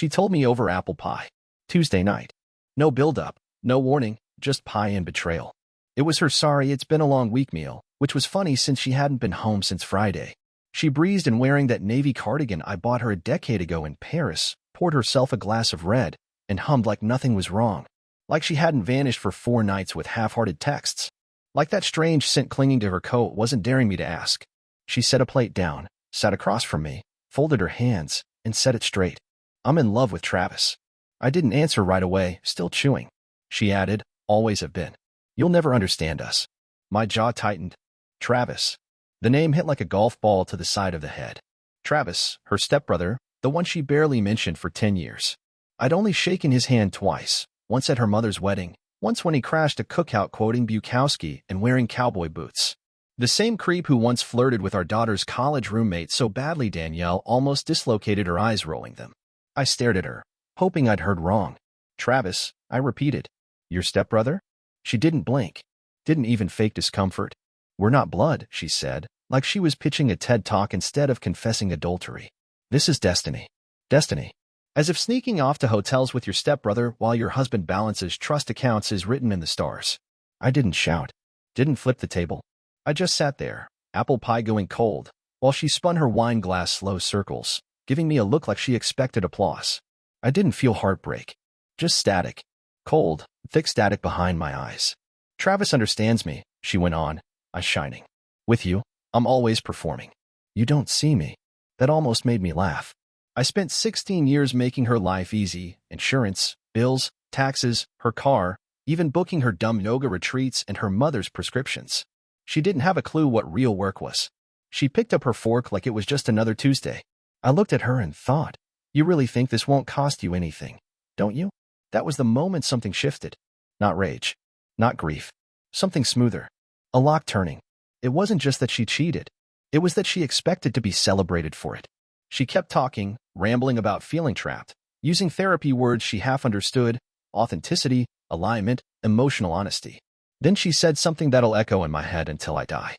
She told me over apple pie. Tuesday night. No build-up, no warning, just pie and betrayal. It was her sorry it's been a long week meal, which was funny since she hadn't been home since Friday. She breezed in wearing that navy cardigan I bought her a decade ago in Paris, poured herself a glass of red, and hummed like nothing was wrong. Like she hadn't vanished for 4 nights with half-hearted texts. Like that strange scent clinging to her coat wasn't daring me to ask. She set a plate down, sat across from me, folded her hands, and set it straight. I'm in love with Travis. I didn't answer right away, still chewing. She added, always have been. You'll never understand us. My jaw tightened. Travis. The name hit like a golf ball to the side of the head. Travis, her stepbrother, the one she barely mentioned for 10 years. I'd only shaken his hand twice, once at her mother's wedding, once when he crashed a cookout quoting Bukowski and wearing cowboy boots. The same creep who once flirted with our daughter's college roommate so badly Danielle almost dislocated her eyes rolling them. I stared at her, hoping I'd heard wrong. Travis, I repeated. Your stepbrother? She didn't blink, didn't even fake discomfort. We're not blood, she said, like she was pitching a TED Talk instead of confessing adultery. This is destiny. Destiny. As if sneaking off to hotels with your stepbrother while your husband balances trust accounts is written in the stars. I didn't shout, didn't flip the table. I just sat there, apple pie going cold, while she spun her wine glass slow circles, giving me a look like she expected applause. I didn't feel heartbreak, just static. Cold, thick static behind my eyes. Travis understands me, she went on, eyes shining. With you, I'm always performing. You don't see me. That almost made me laugh. I spent 16 years making her life easy, insurance, bills, taxes, her car, even booking her dumb yoga retreats and her mother's prescriptions. She didn't have a clue what real work was. She picked up her fork like it was just another Tuesday. I looked at her and thought, you really think this won't cost you anything, don't you? That was the moment something shifted. Not rage. Not grief. Something smoother. A lock turning. It wasn't just that she cheated. It was that she expected to be celebrated for it. She kept talking, rambling about feeling trapped, using therapy words she half understood, authenticity, alignment, emotional honesty. Then she said something that'll echo in my head until I die.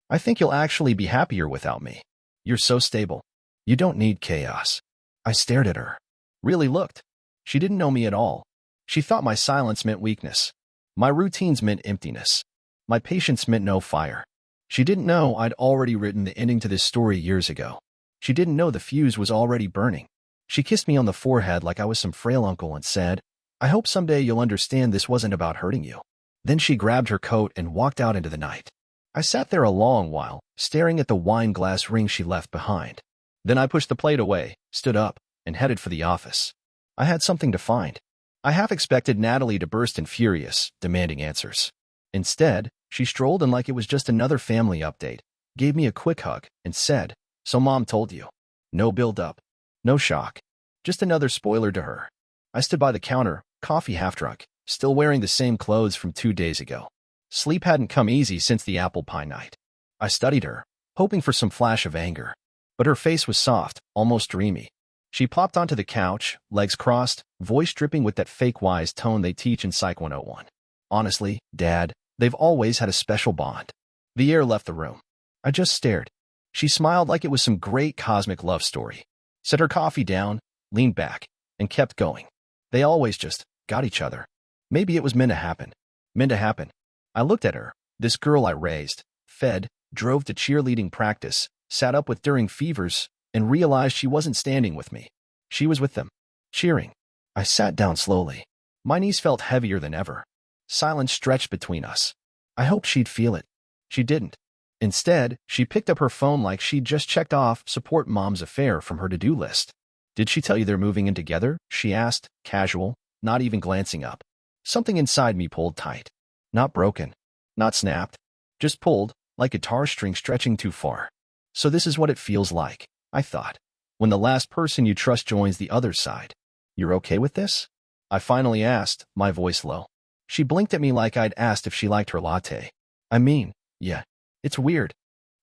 I think you'll actually be happier without me. You're so stable. You don't need chaos. I stared at her. Really looked. She didn't know me at all. She thought my silence meant weakness. My routines meant emptiness. My patience meant no fire. She didn't know I'd already written the ending to this story years ago. She didn't know the fuse was already burning. She kissed me on the forehead like I was some frail uncle and said, I hope someday you'll understand this wasn't about hurting you. Then she grabbed her coat and walked out into the night. I sat there a long while, staring at the wine glass ring she left behind. Then I pushed the plate away, stood up, and headed for the office. I had something to find. I half expected Natalie to burst in furious, demanding answers. Instead, she strolled in like it was just another family update, gave me a quick hug, and said, So Mom told you. No build-up. No shock. Just another spoiler to her. I stood by the counter, coffee half drunk, still wearing the same clothes from 2 days ago. Sleep hadn't come easy since the apple pie night. I studied her, hoping for some flash of anger. But her face was soft, almost dreamy. She plopped onto the couch, legs crossed, voice dripping with that fake wise tone they teach in Psych 101. Honestly, Dad, they've always had a special bond. The air left the room. I just stared. She smiled like it was some great cosmic love story. Set her coffee down, leaned back, and kept going. They always just got each other. Maybe it was meant to happen. Meant to happen. I looked at her, this girl I raised, fed, drove to cheerleading practice, sat up with during fevers, and realized she wasn't standing with me. She was with them, cheering. I sat down slowly. My knees felt heavier than ever. Silence stretched between us. I hoped she'd feel it. She didn't. Instead, she picked up her phone like she'd just checked off support Mom's affair from her to-do list. Did she tell you they're moving in together? She asked, casual, not even glancing up. Something inside me pulled tight. Not broken. Not snapped. Just pulled, like guitar string stretching too far. So this is what it feels like, I thought. When the last person you trust joins the other side. You're okay with this? I finally asked, my voice low. She blinked at me like I'd asked if she liked her latte. I mean, yeah, it's weird.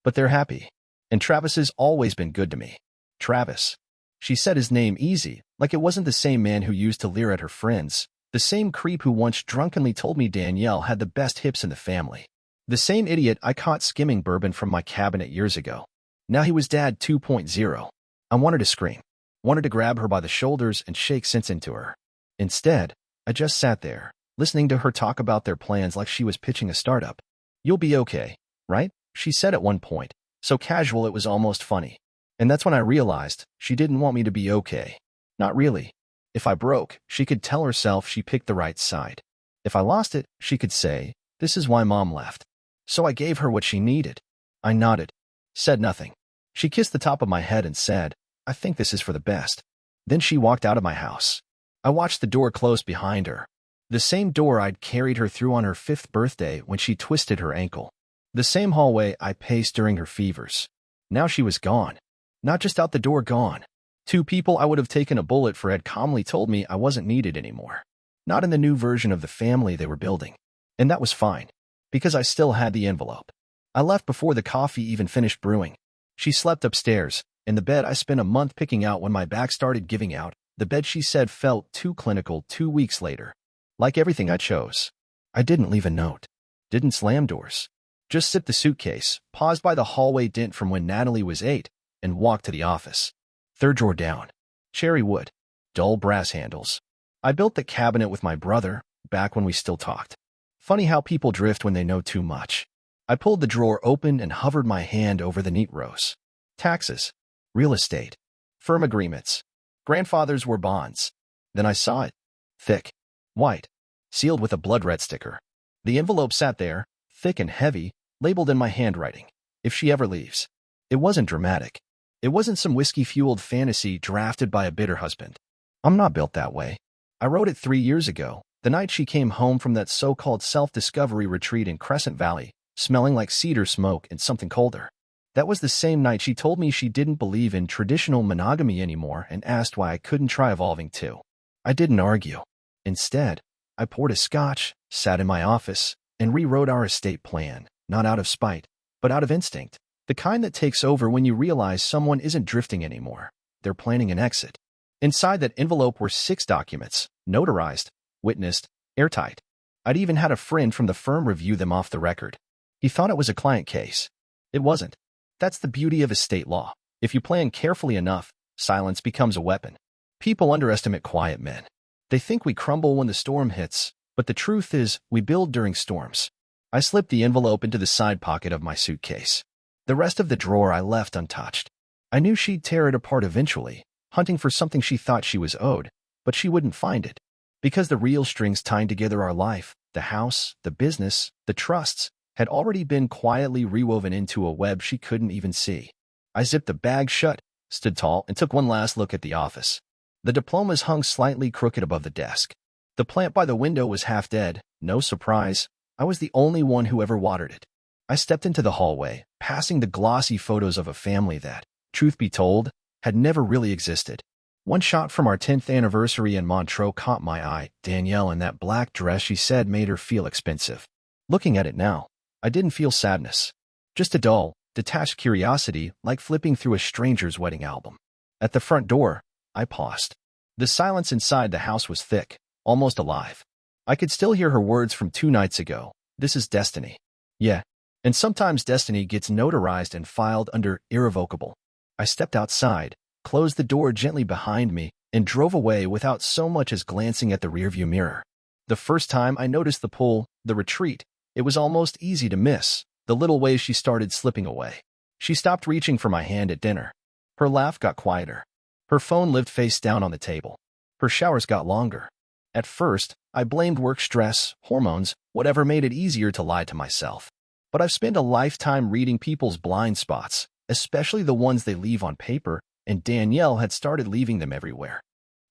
But they're happy. And Travis has always been good to me. Travis. She said his name easy, like it wasn't the same man who used to leer at her friends, the same creep who once drunkenly told me Danielle had the best hips in the family, the same idiot I caught skimming bourbon from my cabinet years ago. Now he was Dad 2.0. I wanted to scream. wanted to grab her by the shoulders and shake sense into her. Instead, I just sat there, listening to her talk about their plans like she was pitching a startup. "You'll be okay, right?" she said at one point, so casual it was almost funny. And that's when I realized she didn't want me to be okay. Not really. If I broke, she could tell herself she picked the right side. If I lost it, she could say, "This is why Mom left." So I gave her what she needed. I nodded, said nothing. She kissed the top of my head and said, "I think this is for the best." Then she walked out of my house. I watched the door close behind her. The same door I'd carried her through on her 5th birthday when she twisted her ankle. The same hallway I paced during her fevers. Now she was gone. Not just out the door, gone. 2 people I would have taken a bullet for had calmly told me I wasn't needed anymore. Not in the new version of the family they were building. And that was fine, because I still had the envelope. I left before the coffee even finished brewing. She slept upstairs, in the bed I spent a month picking out when my back started giving out, the bed she said felt too clinical 2 weeks later. Like everything I chose. I didn't leave a note. Didn't slam doors. Just zipped the suitcase, paused by the hallway dent from when Natalie was 8, and walked to the office. 3rd drawer down. Cherry wood. Dull brass handles. I built the cabinet with my brother, back when we still talked. Funny how people drift when they know too much. I pulled the drawer open and hovered my hand over the neat rows. Taxes. Real estate. Firm agreements. Grandfather's were bonds. Then I saw it. Thick. White. Sealed with a blood red sticker. The envelope sat there, thick and heavy, labeled in my handwriting. "If she ever leaves." It wasn't dramatic. It wasn't some whiskey-fueled fantasy drafted by a bitter husband. I'm not built that way. I wrote it 3 years ago, the night she came home from that so-called self-discovery retreat in Crescent Valley, smelling like cedar smoke and something colder. That was the same night she told me she didn't believe in traditional monogamy anymore and asked why I couldn't try evolving too. I didn't argue. Instead, I poured a scotch, sat in my office, and rewrote our estate plan, not out of spite, but out of instinct. The kind that takes over when you realize someone isn't drifting anymore. They're planning an exit. Inside that envelope were 6 documents, notarized, witnessed, airtight. I'd even had a friend from the firm review them off the record. He thought it was a client case. It wasn't. That's the beauty of estate law. If you plan carefully enough, silence becomes a weapon. People underestimate quiet men. They think we crumble when the storm hits, but the truth is we build during storms. I slipped the envelope into the side pocket of my suitcase. The rest of the drawer I left untouched. I knew she'd tear it apart eventually, hunting for something she thought she was owed, but she wouldn't find it. Because the real strings tying together our life, the house, the business, the trusts, had already been quietly rewoven into a web she couldn't even see. I zipped the bag shut, stood tall, and took one last look at the office. The diplomas hung slightly crooked above the desk. The plant by the window was half dead. No surprise. I was the only one who ever watered it. I stepped into the hallway, passing the glossy photos of a family that, truth be told, had never really existed. One shot from our 10th anniversary in Montreux caught my eye. Danielle in that black dress she said made her feel expensive. Looking at it now, I didn't feel sadness. Just a dull, detached curiosity like flipping through a stranger's wedding album. At the front door, I paused. The silence inside the house was thick, almost alive. I could still hear her words from 2 nights ago. "This is destiny." Yeah. And sometimes destiny gets notarized and filed under irrevocable. I stepped outside, closed the door gently behind me, and drove away without so much as glancing at the rearview mirror. The first time I noticed the pull, the retreat, it was almost easy to miss, the little ways she started slipping away. She stopped reaching for my hand at dinner. Her laugh got quieter. Her phone lived face down on the table. Her showers got longer. At first, I blamed work stress, hormones, whatever made it easier to lie to myself. But I've spent a lifetime reading people's blind spots, especially the ones they leave on paper, and Danielle had started leaving them everywhere.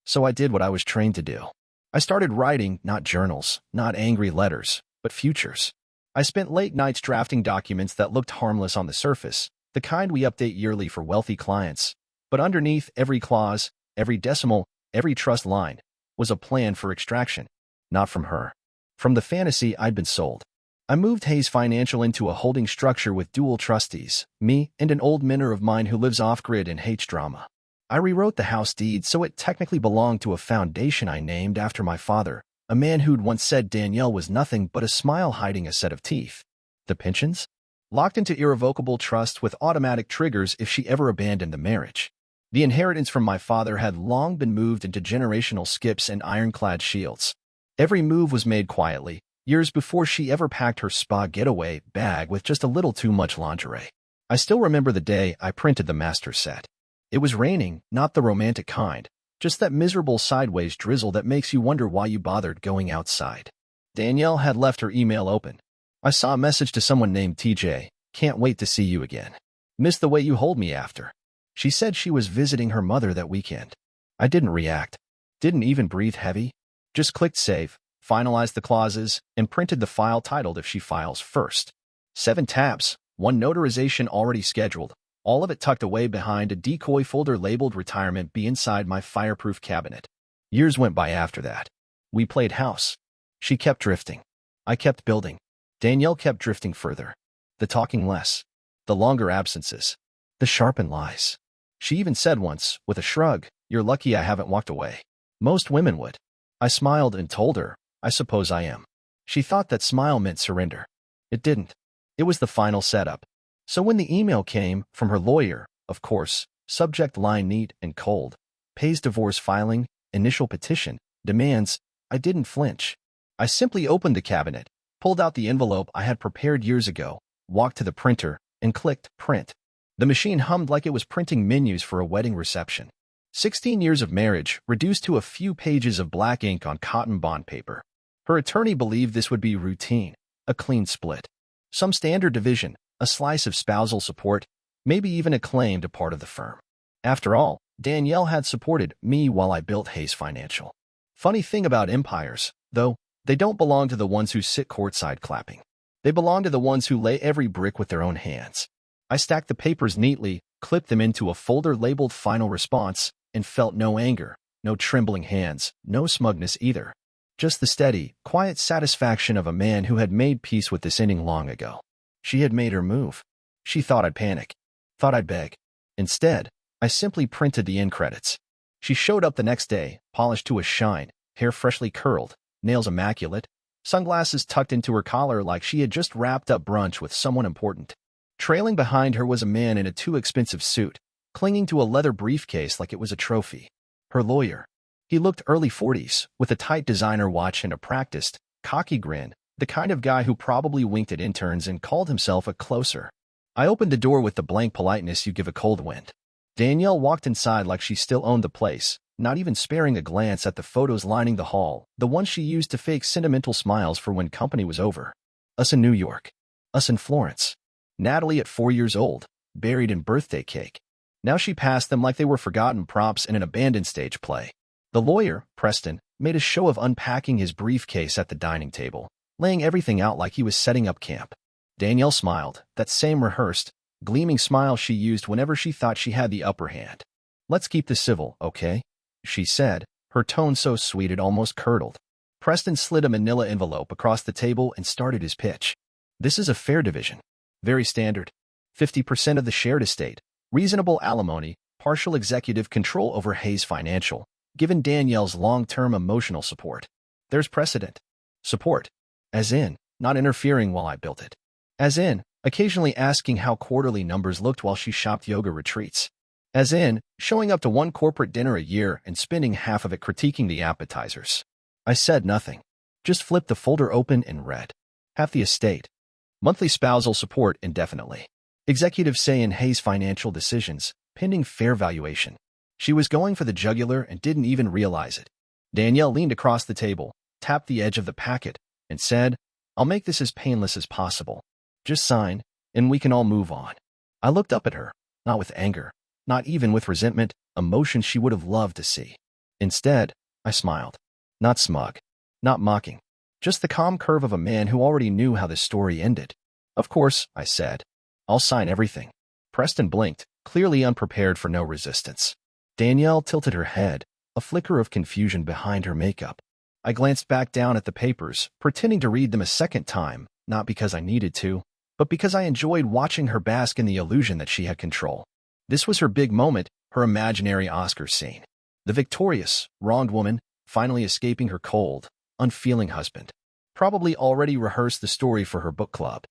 So I did what I was trained to do. I started writing, not journals, not angry letters, but futures. I spent late nights drafting documents that looked harmless on the surface, the kind we update yearly for wealthy clients. But underneath every clause, every decimal, every trust line, was a plan for extraction. Not from her. From the fantasy I'd been sold. I moved Hayes Financial into a holding structure with dual trustees, me and an old mentor of mine who lives off-grid and hates drama. I rewrote the house deed so it technically belonged to a foundation I named after my father, a man who'd once said Danielle was nothing but a smile hiding a set of teeth. The pensions? Locked into irrevocable trust with automatic triggers if she ever abandoned the marriage. The inheritance from my father had long been moved into generational skips and ironclad shields. Every move was made quietly, years before she ever packed her spa getaway bag with just a little too much lingerie. I still remember the day I printed the master set. It was raining, not the romantic kind, just that miserable sideways drizzle that makes you wonder why you bothered going outside. Danielle had left her email open. I saw a message to someone named TJ. Can't wait to see you again. Miss the way you hold me after. She said she was visiting her mother that weekend. I didn't react. Didn't even breathe heavy. Just clicked save, finalized the clauses, and printed the file titled If She Files First. 7 tabs, 1 notarization already scheduled, all of it tucked away behind a decoy folder labeled Retirement B inside my fireproof cabinet. Years went by after that. We played house. She kept drifting. I kept building. Danielle kept drifting further. The talking less. The longer absences. The sharpened lies. She even said once, with a shrug, "You're lucky I haven't walked away." Most women would. I smiled and told her, "I suppose I am." She thought that smile meant surrender. It didn't. It was the final setup. So when the email came from her lawyer, of course, subject line neat and cold, pays divorce filing, initial petition, demands, I didn't flinch. I simply opened the cabinet, pulled out the envelope I had prepared years ago, walked to the printer, and clicked print. The machine hummed like it was printing menus for a wedding reception. 16 years of marriage reduced to a few pages of black ink on cotton bond paper. Her attorney believed this would be routine, a clean split. Some standard division, a slice of spousal support, maybe even a claim to part of the firm. After all, Danielle had supported me while I built Hayes Financial. Funny thing about empires, though, they don't belong to the ones who sit courtside clapping. They belong to the ones who lay every brick with their own hands. I stacked the papers neatly, clipped them into a folder labeled Final Response, and felt no anger, no trembling hands, no smugness either. Just the steady, quiet satisfaction of a man who had made peace with this ending long ago. She had made her move. She thought I'd panic, thought I'd beg. Instead, I simply printed the end credits. She showed up the next day, polished to a shine, hair freshly curled, nails immaculate, sunglasses tucked into her collar like she had just wrapped up brunch with someone important. Trailing behind her was a man in a too expensive suit, clinging to a leather briefcase like it was a trophy. Her lawyer. He looked early 40s, with a tight designer watch and a practiced, cocky grin, the kind of guy who probably winked at interns and called himself a closer. I opened the door with the blank politeness you give a cold wind. Danielle walked inside like she still owned the place, not even sparing a glance at the photos lining the hall, the ones she used to fake sentimental smiles for when company was over. Us in New York. Us in Florence. Natalie at 4 years old, buried in birthday cake. Now she passed them like they were forgotten props in an abandoned stage play. The lawyer, Preston, made a show of unpacking his briefcase at the dining table, laying everything out like he was setting up camp. Danielle smiled, that same rehearsed, gleaming smile she used whenever she thought she had the upper hand. "Let's keep this civil, okay?" she said, her tone so sweet it almost curdled. Preston slid a manila envelope across the table and started his pitch. "This is a fair division. Very standard. 50% of the shared estate, reasonable alimony, partial executive control over Hayes Financial, given Danielle's long-term emotional support. There's precedent. Support. As in, not interfering while I built it. As in, occasionally asking how quarterly numbers looked while she shopped yoga retreats. As in, showing up to one corporate dinner a year and spending half of it critiquing the appetizers." I said nothing. Just flipped the folder open and read. Half the estate. Monthly spousal support indefinitely. Executive say in Hayes Financial decisions, pending fair valuation. She was going for the jugular and didn't even realize it. Danielle leaned across the table, tapped the edge of the packet, and said, "I'll make this as painless as possible. Just sign, and we can all move on." I looked up at her, not with anger, not even with resentment, emotion she would have loved to see. Instead, I smiled. Not smug, not mocking, just the calm curve of a man who already knew how the story ended. "Of course," I said. "I'll sign everything." Preston blinked, clearly unprepared for no resistance. Danielle tilted her head, a flicker of confusion behind her makeup. I glanced back down at the papers, pretending to read them a second time, not because I needed to, but because I enjoyed watching her bask in the illusion that she had control. This was her big moment, her imaginary Oscar scene. The victorious, wronged woman, finally escaping her cold, unfeeling husband. Probably already rehearsed the story for her book club.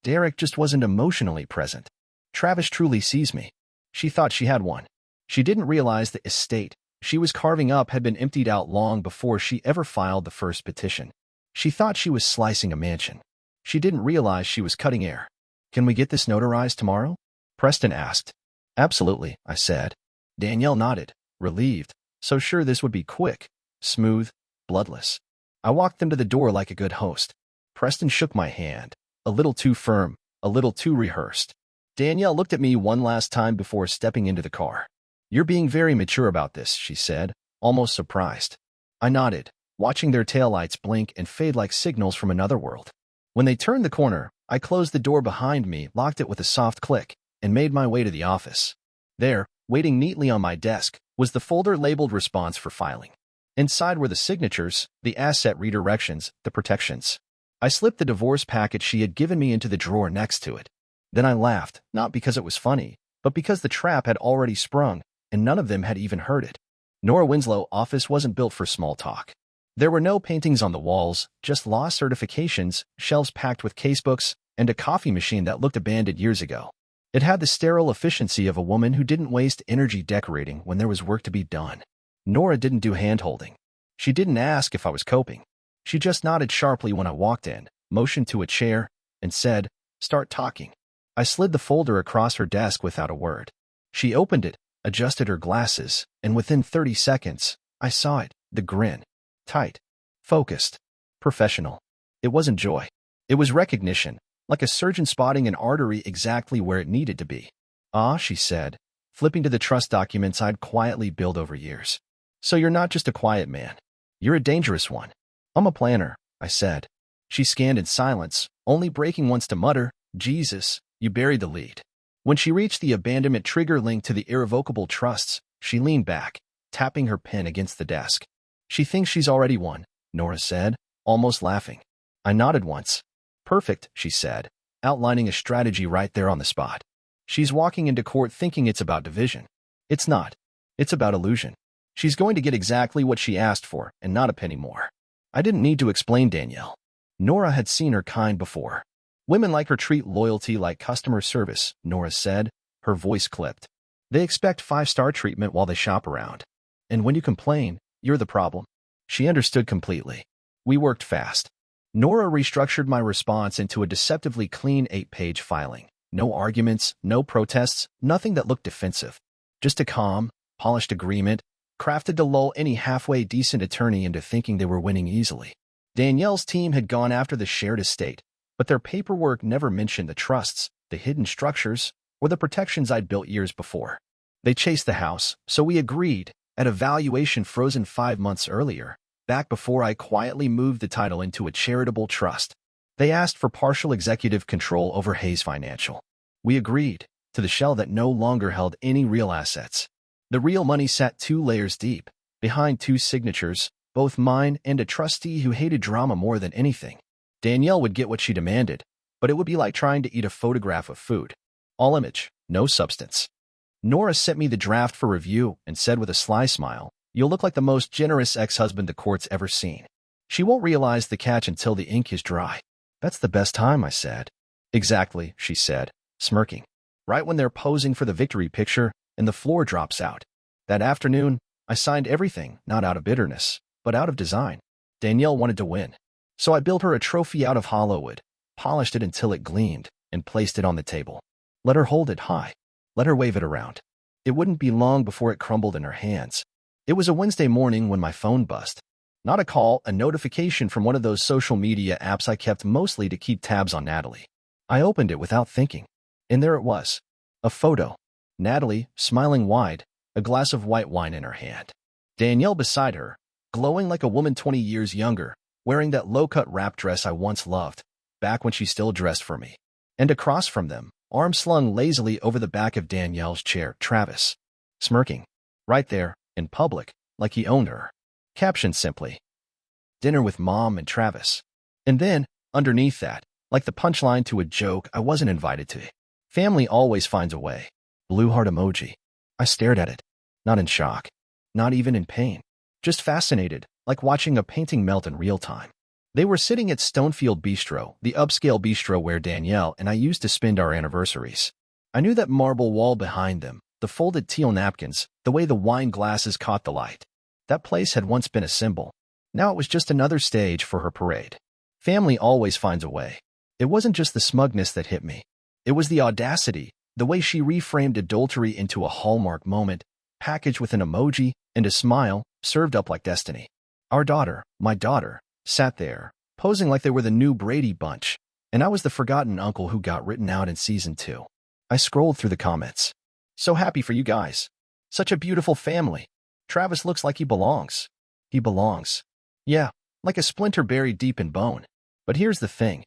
Derek just wasn't emotionally present. Travis truly sees me. She thought she had one. She didn't realize the estate she was carving up had been emptied out long before she ever filed the first petition. She thought she was slicing a mansion. She didn't realize she was cutting air. "Can we get this notarized tomorrow?" Preston asked. "Absolutely," I said. Danielle nodded, relieved, so sure this would be quick, smooth, bloodless. I walked them to the door like a good host. Preston shook my hand, a little too firm, a little too rehearsed. Danielle looked at me one last time before stepping into the car. "You're being very mature about this," she said, almost surprised. I nodded, watching their taillights blink and fade like signals from another world. When they turned the corner, I closed the door behind me, locked it with a soft click, and made my way to the office. There, waiting neatly on my desk, was the folder labeled Response for Filing. Inside were the signatures, the asset redirections, the protections. I slipped the divorce package she had given me into the drawer next to it. Then I laughed, not because it was funny, but because the trap had already sprung, and none of them had even heard it. Nora Winslow's office wasn't built for small talk. There were no paintings on the walls, just law certifications, shelves packed with casebooks, and a coffee machine that looked abandoned years ago. It had the sterile efficiency of a woman who didn't waste energy decorating when there was work to be done. Nora didn't do hand-holding. She didn't ask if I was coping. She just nodded sharply when I walked in, motioned to a chair, and said, "Start talking." I slid the folder across her desk without a word. She opened it, adjusted her glasses, and within 30 seconds, I saw it, the grin. Tight, focused, professional. It wasn't joy. It was recognition, like a surgeon spotting an artery exactly where it needed to be. "Ah," she said, flipping to the trust documents I'd quietly built over years. "So you're not just a quiet man. You're a dangerous one." "I'm a planner," I said. She scanned in silence, only breaking once to mutter, "Jesus, you buried the lead." When she reached the abandonment trigger link to the irrevocable trusts, she leaned back, tapping her pen against the desk. "She thinks she's already won," Nora said, almost laughing. I nodded once. "Perfect," she said, outlining a strategy right there on the spot. "She's walking into court thinking it's about division. It's not. It's about illusion. She's going to get exactly what she asked for, and not a penny more." I didn't need to explain Danielle. Nora had seen her kind before. "Women like her treat loyalty like customer service," Nora said, her voice clipped. "They expect 5-star treatment while they shop around. And when you complain, you're the problem." She understood completely. We worked fast. Nora restructured my response into a deceptively clean 8-page filing. No arguments, no protests, nothing that looked defensive. Just a calm, polished agreement, crafted to lull any halfway decent attorney into thinking they were winning easily. Danielle's team had gone after the shared estate, but their paperwork never mentioned the trusts, the hidden structures, or the protections I'd built years before. They chased the house, so we agreed, at a valuation frozen 5 months earlier, back before I quietly moved the title into a charitable trust. They asked for partial executive control over Hayes Financial. We agreed, to the shell that no longer held any real assets. The real money sat 2 layers deep, behind 2 signatures, both mine and a trustee who hated drama more than anything. Danielle would get what she demanded, but it would be like trying to eat a photograph of food. All image, no substance. Nora sent me the draft for review and said with a sly smile, "You'll look like the most generous ex-husband the court's ever seen. She won't realize the catch until the ink is dry." "That's the best time," I said. "Exactly," she said, smirking. "Right when they're posing for the victory picture and the floor drops out." That afternoon, I signed everything, not out of bitterness, but out of design. Danielle wanted to win. So I built her a trophy out of hollowwood, polished it until it gleamed, and placed it on the table. Let her hold it high. Let her wave it around. It wouldn't be long before it crumbled in her hands. It was a Wednesday morning when my phone buzzed. Not a call, a notification from one of those social media apps I kept mostly to keep tabs on Natalie. I opened it without thinking. And there it was. A photo. Natalie, smiling wide, a glass of white wine in her hand. Danielle beside her, glowing like a woman 20 years younger, wearing that low-cut wrap dress I once loved, back when she still dressed for me. And across from them, arms slung lazily over the back of Danielle's chair, Travis. Smirking. Right there, in public, like he owned her. Captioned simply, "Dinner with Mom and Travis." And then, underneath that, like the punchline to a joke I wasn't invited to. "Family always finds a way." Blue heart emoji. I stared at it. Not in shock. Not even in pain. Just fascinated, like watching a painting melt in real time. They were sitting at Stonefield Bistro, the upscale bistro where Danielle and I used to spend our anniversaries. I knew that marble wall behind them, the folded teal napkins, the way the wine glasses caught the light. That place had once been a symbol. Now it was just another stage for her parade. Family always finds a way. It wasn't just the smugness that hit me. It was the audacity, the way she reframed adultery into a hallmark moment, packaged with an emoji and a smile, served up like destiny. Our daughter, my daughter, sat there, posing like they were the new Brady Bunch, and I was the forgotten uncle who got written out in season 2. I scrolled through the comments. So happy for you guys. Such a beautiful family. Travis looks like he belongs. He belongs. Yeah, like a splinter buried deep in bone. But here's the thing.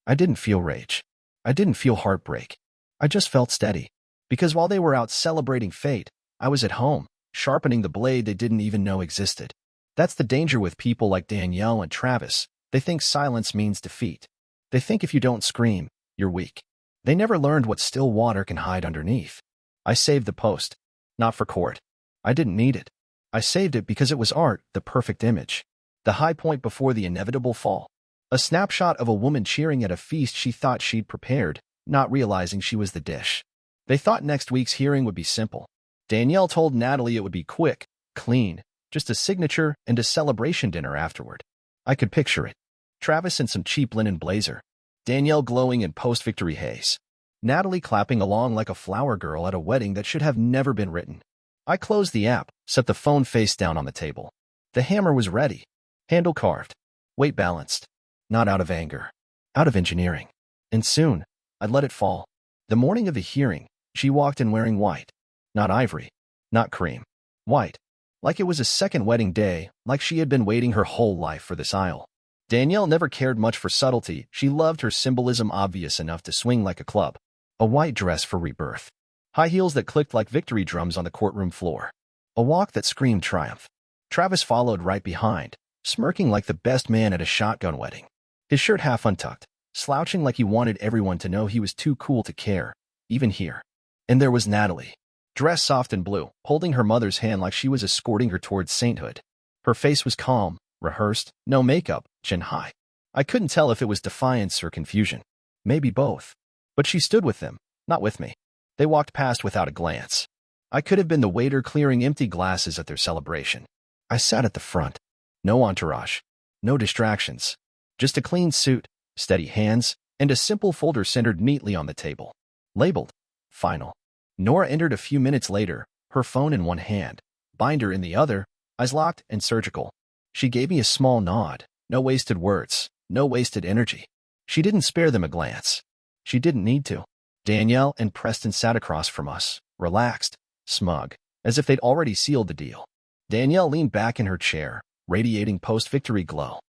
I didn't feel rage. I didn't feel heartbreak. I just felt steady. Because while they were out celebrating fate, I was at home, sharpening the blade they didn't even know existed. That's the danger with people like Danielle and Travis. They think silence means defeat. They think if you don't scream, you're weak. They never learned what still water can hide underneath. I saved the post. Not for court. I didn't need it. I saved it because it was art, the perfect image. The high point before the inevitable fall. A snapshot of a woman cheering at a feast she thought she'd prepared, not realizing she was the dish. They thought next week's hearing would be simple. Danielle told Natalie it would be quick, clean, just a signature and a celebration dinner afterward. I could picture it. Travis in some cheap linen blazer. Danielle glowing in post-victory haze. Natalie clapping along like a flower girl at a wedding that should have never been written. I closed the app, set the phone face down on the table. The hammer was ready. Handle carved. Weight balanced. Not out of anger. Out of engineering. And soon, I'd let it fall. The morning of the hearing, she walked in wearing white. Not ivory. Not cream. White. Like it was a second wedding day, like she had been waiting her whole life for this aisle. Danielle never cared much for subtlety. She loved her symbolism obvious enough to swing like a club. A white dress for rebirth. High heels that clicked like victory drums on the courtroom floor. A walk that screamed triumph. Travis followed right behind, smirking like the best man at a shotgun wedding. His shirt half untucked, slouching like he wanted everyone to know he was too cool to care, even here. And there was Natalie, dressed soft in blue, holding her mother's hand like she was escorting her towards sainthood. Her face was calm, rehearsed, no makeup, chin high. I couldn't tell if it was defiance or confusion. Maybe both. But she stood with them, not with me. They walked past without a glance. I could have been the waiter clearing empty glasses at their celebration. I sat at the front. No entourage. No distractions. Just a clean suit, steady hands, and a simple folder centered neatly on the table. Labeled, Final. Nora entered a few minutes later, her phone in one hand, binder in the other, eyes locked and surgical. She gave me a small nod. No wasted words. No wasted energy. She didn't spare them a glance. She didn't need to. Danielle and Preston sat across from us, relaxed, smug, as if they'd already sealed the deal. Danielle leaned back in her chair, radiating post-victory glow.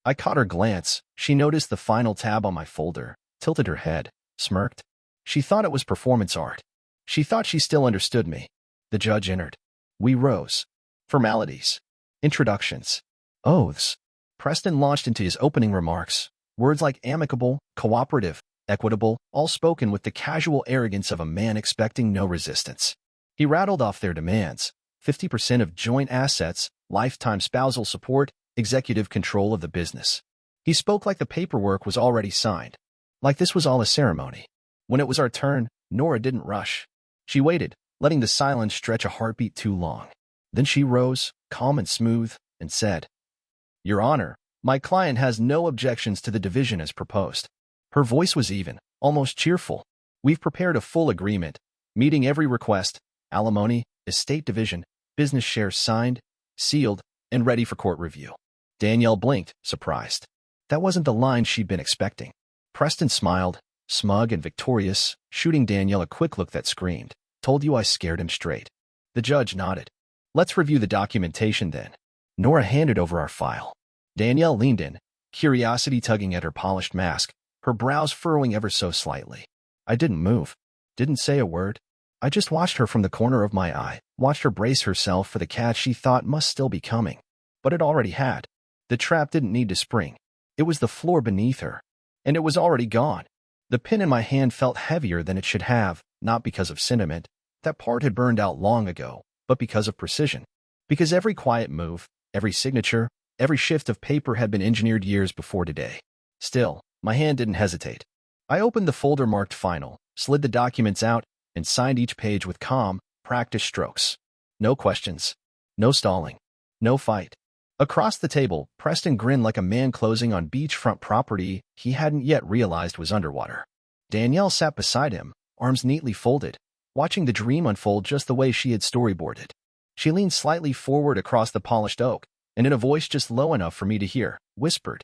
I caught her glance. She noticed the final tab on my folder, tilted her head, smirked. She thought it was performance art. She thought she still understood me. The judge entered. We rose. Formalities. Introductions. Oaths. Preston launched into his opening remarks. Words like amicable, cooperative, equitable, all spoken with the casual arrogance of a man expecting no resistance. He rattled off their demands. 50% of joint assets, lifetime spousal support, executive control of the business. He spoke like the paperwork was already signed. Like this was all a ceremony. When it was our turn, Nora didn't rush. She waited, letting the silence stretch a heartbeat too long. Then she rose, calm and smooth, and said, Your Honor, my client has no objections to the division as proposed. Her voice was even, almost cheerful. We've prepared a full agreement, meeting every request, alimony, estate division, business shares signed, sealed, and ready for court review. Danielle blinked, surprised. That wasn't the line she'd been expecting. Preston smiled, smug and victorious, shooting Danielle a quick look that screamed, Told you I scared him straight. The judge nodded. Let's review the documentation then. Nora handed over our file. Danielle leaned in, curiosity tugging at her polished mask, her brows furrowing ever so slightly. I didn't move. Didn't say a word. I just watched her from the corner of my eye, watched her brace herself for the catch she thought must still be coming. But it already had. The trap didn't need to spring. It was the floor beneath her. And it was already gone. The pin in my hand felt heavier than it should have, not because of sentiment. That part had burned out long ago, but because of precision. Because every quiet move, every signature, every shift of paper had been engineered years before today. Still, my hand didn't hesitate. I opened the folder marked Final, slid the documents out, and signed each page with calm, Practice strokes. No questions. No stalling. No fight. Across the table, Preston grinned like a man closing on beachfront property he hadn't yet realized was underwater. Danielle sat beside him, arms neatly folded, watching the dream unfold just the way she had storyboarded. She leaned slightly forward across the polished oak, and in a voice just low enough for me to hear, whispered,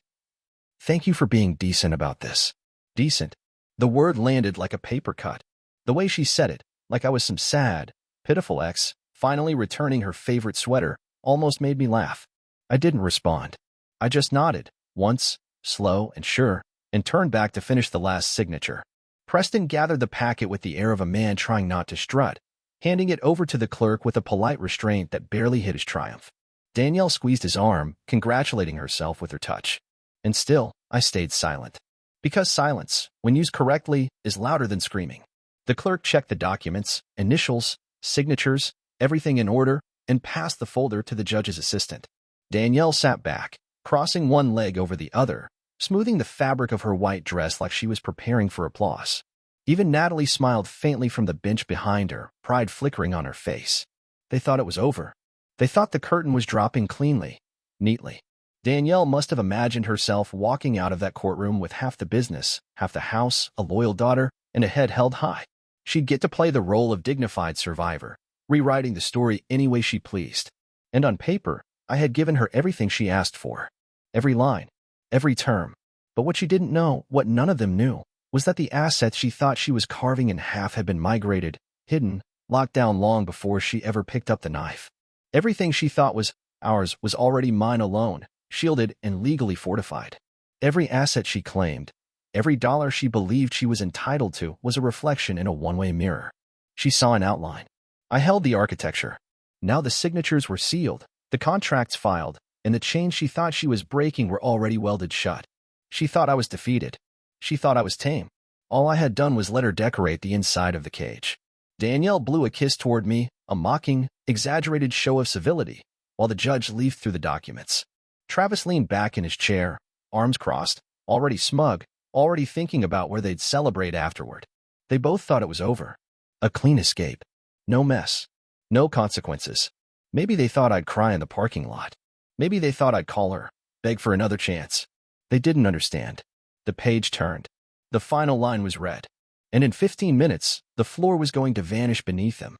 "Thank you for being decent about this." Decent. The word landed like a paper cut. The way she said it, like I was some sad, pitiful ex, finally returning her favorite sweater, almost made me laugh. I didn't respond. I just nodded, once, slow and sure, and turned back to finish the last signature. Preston gathered the packet with the air of a man trying not to strut, handing it over to the clerk with a polite restraint that barely hid his triumph. Danielle squeezed his arm, congratulating herself with her touch. And still, I stayed silent. Because silence, when used correctly, is louder than screaming. The clerk checked the documents, initials, signatures, everything in order, and passed the folder to the judge's assistant. Danielle sat back, crossing one leg over the other, smoothing the fabric of her white dress like she was preparing for applause. Even Natalie smiled faintly from the bench behind her, pride flickering on her face. They thought it was over. They thought the curtain was dropping cleanly, neatly. Danielle must have imagined herself walking out of that courtroom with half the business, half the house, a loyal daughter, and a head held high. She'd get to play the role of dignified survivor, rewriting the story any way she pleased. And on paper, I had given her everything she asked for. Every line, every term. But what she didn't know, what none of them knew, was that the assets she thought she was carving in half had been migrated, hidden, locked down long before she ever picked up the knife. Everything she thought was ours was already mine alone, shielded and legally fortified. Every asset she claimed, every dollar she believed she was entitled to, was a reflection in a one-way mirror. She saw an outline. I held the architecture. Now the signatures were sealed, the contracts filed, and the chains she thought she was breaking were already welded shut. She thought I was defeated. She thought I was tame. All I had done was let her decorate the inside of the cage. Danielle blew a kiss toward me, a mocking, exaggerated show of civility, while the judge leafed through the documents. Travis leaned back in his chair, arms crossed, already smug, already thinking about where they'd celebrate afterward. They both thought it was over. A clean escape. No mess. No consequences. Maybe they thought I'd cry in the parking lot. Maybe they thought I'd call her, beg for another chance. They didn't understand. The page turned. The final line was read. And in 15 minutes, the floor was going to vanish beneath them.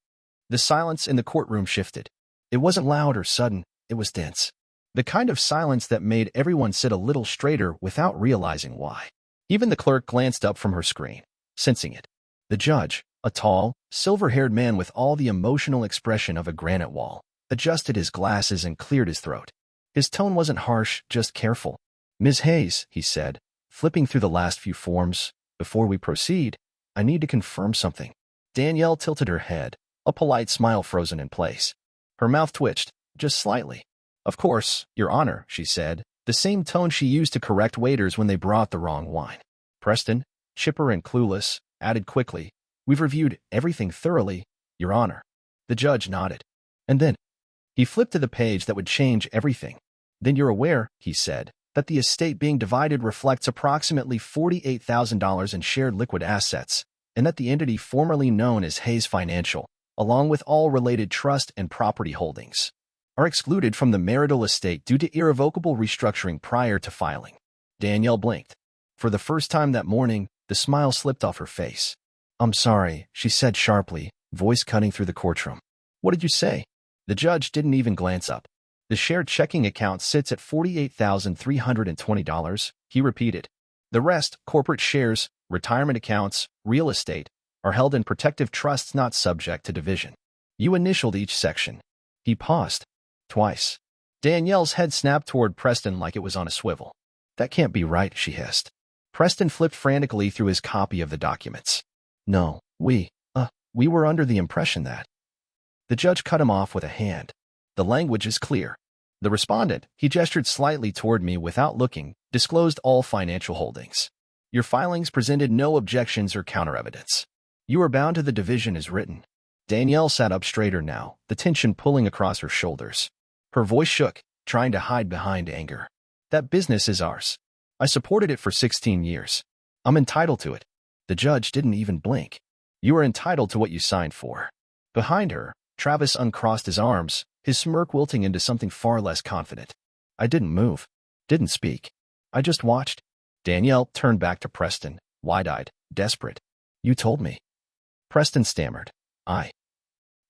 The silence in the courtroom shifted. It wasn't loud or sudden, it was dense. The kind of silence that made everyone sit a little straighter without realizing why. Even the clerk glanced up from her screen, sensing it. The judge, a tall, silver-haired man with all the emotional expression of a granite wall, adjusted his glasses and cleared his throat. His tone wasn't harsh, just careful. "Ms. Hayes," he said, flipping through the last few forms, "before we proceed, I need to confirm something." Danielle tilted her head, a polite smile frozen in place. Her mouth twitched, just slightly. "Of course, Your Honor," she said, the same tone she used to correct waiters when they brought the wrong wine. Preston, chipper and clueless, added quickly, "We've reviewed everything thoroughly, Your Honor." The judge nodded. And then he flipped to the page that would change everything. "Then you're aware," he said, "that the estate being divided reflects approximately $48,000 in shared liquid assets, and that the entity formerly known as Hayes Financial, along with all related trust and property holdings, are excluded from the marital estate due to irrevocable restructuring prior to filing." Danielle blinked. For the first time that morning, the smile slipped off her face. "I'm sorry," she said sharply, voice cutting through the courtroom. "What did you say?" The judge didn't even glance up. "The shared checking account sits at $48,320, he repeated. "The rest, corporate shares, retirement accounts, real estate, are held in protective trusts not subject to division. You initialed each section." He paused. Twice. Danielle's head snapped toward Preston like it was on a swivel. "That can't be right," she hissed. Preston flipped frantically through his copy of the documents. "No, we were under the impression that..." The judge cut him off with a hand. "The language is clear. The respondent," he gestured slightly toward me without looking, "disclosed all financial holdings. Your filings presented no objections or counter-evidence. You are bound to the division as written." Danielle sat up straighter now, the tension pulling across her shoulders. Her voice shook, trying to hide behind anger. "That business is ours. I supported it for 16 years. I'm entitled to it." The judge didn't even blink. "You are entitled to what you signed for." Behind her, Travis uncrossed his arms, his smirk wilting into something far less confident. I didn't move, didn't speak. I just watched. Danielle turned back to Preston, wide-eyed, desperate. You told me. Preston stammered. I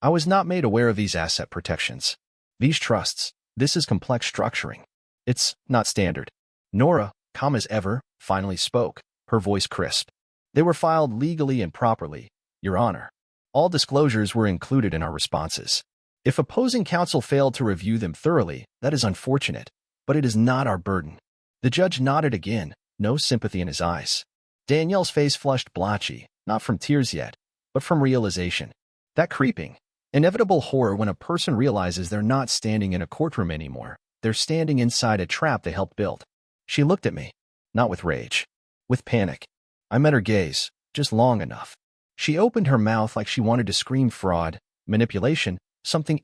was not made aware of these asset protections. These trusts, this is complex structuring. It's not standard. Nora, calm as ever, finally spoke, her voice crisp. They were filed legally and properly, Your Honor. All disclosures were included in our responses. If opposing counsel failed to review them thoroughly, that is unfortunate, but it is not our burden. The judge nodded again, no sympathy in his eyes. Danielle's face flushed blotchy, not from tears yet, but from realization. That creeping, inevitable horror when a person realizes they're not standing in a courtroom anymore. They're standing inside a trap they helped build. She looked at me, not with rage, with panic. I met her gaze, just long enough. She opened her mouth like she wanted to scream fraud, manipulation,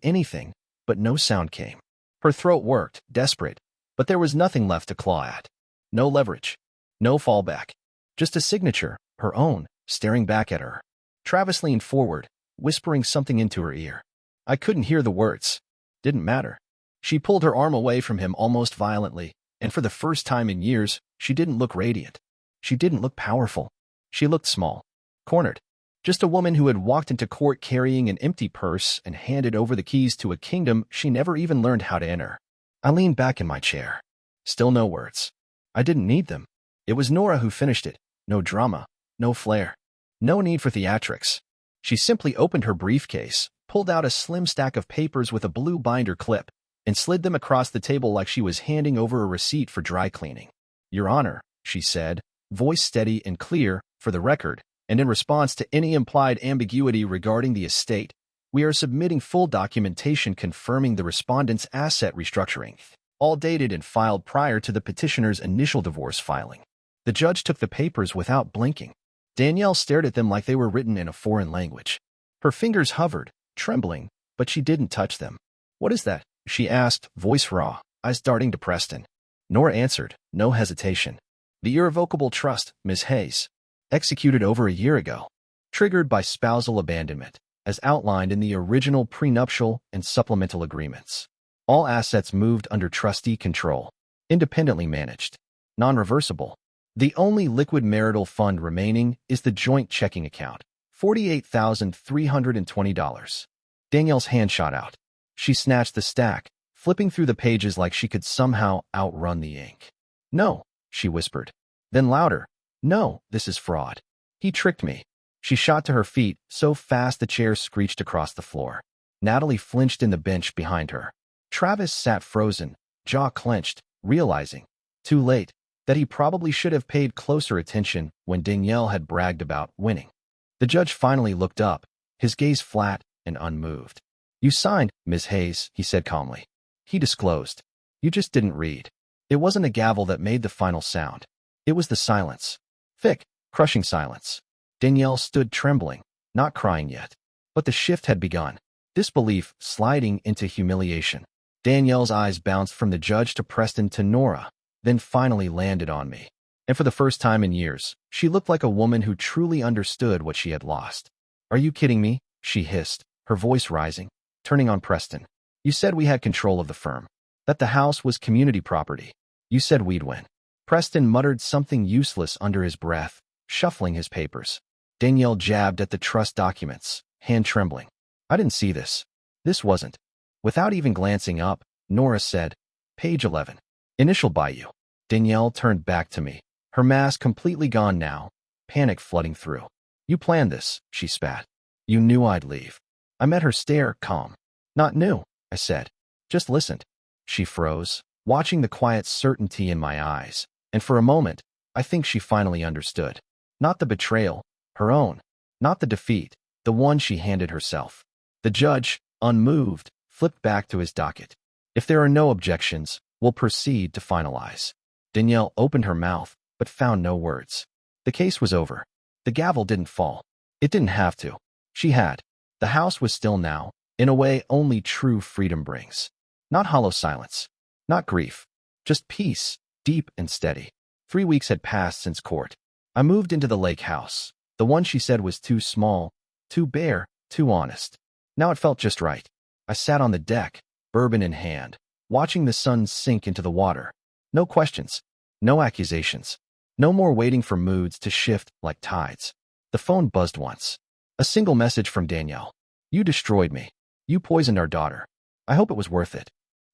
anything, but no sound came. Her throat worked, desperate, but there was nothing left to claw at. No leverage, no fallback. Just a signature, her own, staring back at her. Travis leaned forward, whispering something into her ear. I couldn't hear the words. Didn't matter. She pulled her arm away from him almost violently, and for the first time in years, she didn't look radiant. She didn't look powerful. She looked small, cornered. Just a woman who had walked into court carrying an empty purse and handed over the keys to a kingdom she never even learned how to enter. I leaned back in my chair. Still no words. I didn't need them. It was Nora who finished it. No drama, no flair, no need for theatrics. She simply opened her briefcase, pulled out a slim stack of papers with a blue binder clip, and slid them across the table like she was handing over a receipt for dry cleaning. Your Honor, she said, voice steady and clear, for the record, and in response to any implied ambiguity regarding the estate, we are submitting full documentation confirming the respondent's asset restructuring, all dated and filed prior to the petitioner's initial divorce filing. The judge took the papers without blinking. Danielle stared at them like they were written in a foreign language. Her fingers hovered, trembling, but she didn't touch them. What is that? She asked, voice raw, eyes darting to Preston. Nora answered, no hesitation. The irrevocable trust, Ms. Hayes, executed over a year ago, triggered by spousal abandonment, as outlined in the original prenuptial and supplemental agreements. All assets moved under trustee control, independently managed, non-reversible. The only liquid marital fund remaining is the joint checking account, $48,320. Danielle's hand shot out. She snatched the stack, flipping through the pages like she could somehow outrun the ink. No, she whispered. Then louder. No, this is fraud. He tricked me. She shot to her feet, so fast the chair screeched across the floor. Natalie flinched in the bench behind her. Travis sat frozen, jaw clenched, realizing, too late, that he probably should have paid closer attention when Danielle had bragged about winning. The judge finally looked up, his gaze flat and unmoved. You signed, Ms. Hayes, he said calmly. He disclosed. You just didn't read. It wasn't a gavel that made the final sound. It was the silence. Thick, crushing silence. Danielle stood trembling, not crying yet. But the shift had begun. Disbelief sliding into humiliation. Danielle's eyes bounced from the judge to Preston to Nora, then finally landed on me. And for the first time in years, she looked like a woman who truly understood what she had lost. Are you kidding me? She hissed, her voice rising, turning on Preston. You said we had control of the firm, that the house was community property. You said we'd win. Preston muttered something useless under his breath, shuffling his papers. Danielle jabbed at the trust documents, hand trembling. I didn't see this. This wasn't. Without even glancing up, Nora said, Page 11. Initial by you. Danielle turned back to me, her mask completely gone now, panic flooding through. You planned this, she spat. You knew I'd leave. I met her stare, calm. Not new, I said. Just listened. She froze, watching the quiet certainty in my eyes, and for a moment, I think she finally understood. Not the betrayal, her own. Not the defeat, the one she handed herself. The judge, unmoved, flipped back to his docket. If there are no objections, we'll proceed to finalize. Danielle opened her mouth, but found no words. The case was over. The gavel didn't fall. It didn't have to. She had. The house was still now, in a way only true freedom brings. Not hollow silence. Not grief. Just peace, deep and steady. 3 weeks had passed since court. I moved into the lake house, the one she said was too small, too bare, too honest. Now it felt just right. I sat on the deck, bourbon in hand, watching the sun sink into the water. No questions, no accusations, no more waiting for moods to shift like tides. The phone buzzed once. A single message from Danielle. You destroyed me. You poisoned our daughter. I hope it was worth it.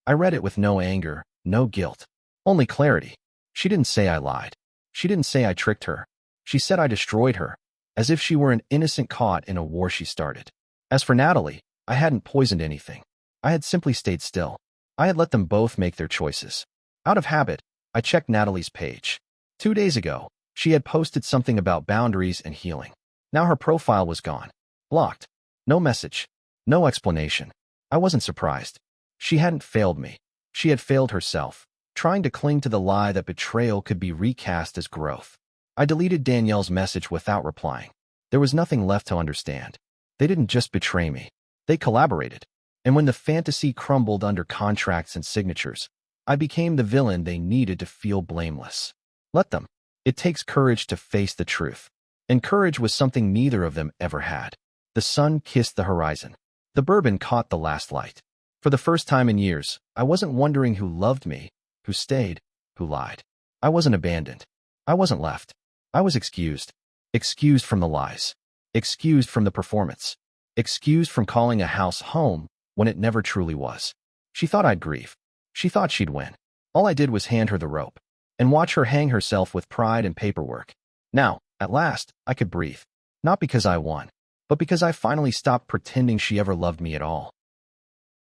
I read it with no anger, no guilt, only clarity. She didn't say I lied. She didn't say I tricked her. She said I destroyed her, as if she were an innocent caught in a war she started. As for Natalie, I hadn't poisoned anything. I had simply stayed still. I had let them both make their choices. Out of habit, I checked Natalie's page. 2 days ago, she had posted something about boundaries and healing. Now her profile was gone. Blocked. No message. No explanation. I wasn't surprised. She hadn't failed me. She had failed herself, trying to cling to the lie that betrayal could be recast as growth. I deleted Danielle's message without replying. There was nothing left to understand. They didn't just betray me. They collaborated. And when the fantasy crumbled under contracts and signatures, I became the villain they needed to feel blameless. Let them. It takes courage to face the truth. And courage was something neither of them ever had. The sun kissed the horizon. The bourbon caught the last light. For the first time in years, I wasn't wondering who loved me, who stayed, who lied. I wasn't abandoned. I wasn't left. I was excused. Excused from the lies. Excused from the performance. Excused from calling a house home when it never truly was. She thought I'd grieve. She thought she'd win. All I did was hand her the rope and watch her hang herself with pride and paperwork. Now, at last, I could breathe. Not because I won, but because I finally stopped pretending she ever loved me at all.